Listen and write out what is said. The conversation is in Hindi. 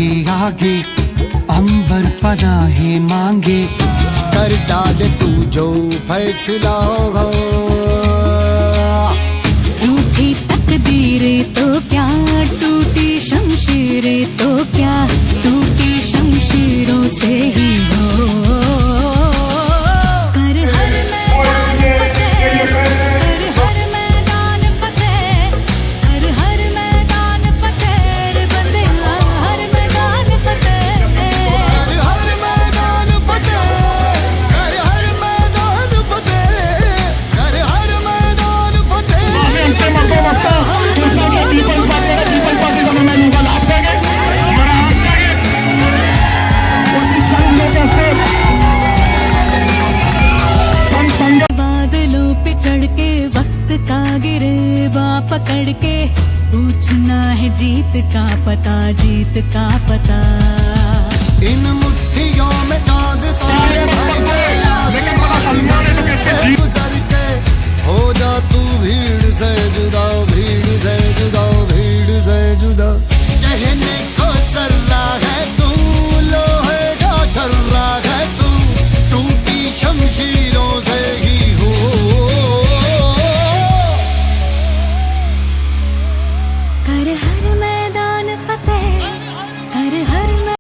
के आगे अंबर पनाहे मांगे, कर डाल तू जो फैसला हो। रूठी तकदीरें तो क्या, टूटी शमशीरें तो क्या, टूटी शमशीरों से ही हो। कर हर मैदान फतेह, कर हर मैदान फतेह, कर हर मैदान फतेह, बंदे हर मैदान फतेह, कर हर मैदान फतेह, कर हर मैदान फतेह, कर हर मैदान फतेह। बादलों पे चढ़ के वक्त का गिरबा पकड़ के, पूछना है जीत का पता, जीत का पता। इन मुट्ठियों में चांद तारे गुजर के, हो जा तू भीड़ से जुदा, भीड़ से जुदा, भीड़ से जुदा। कहने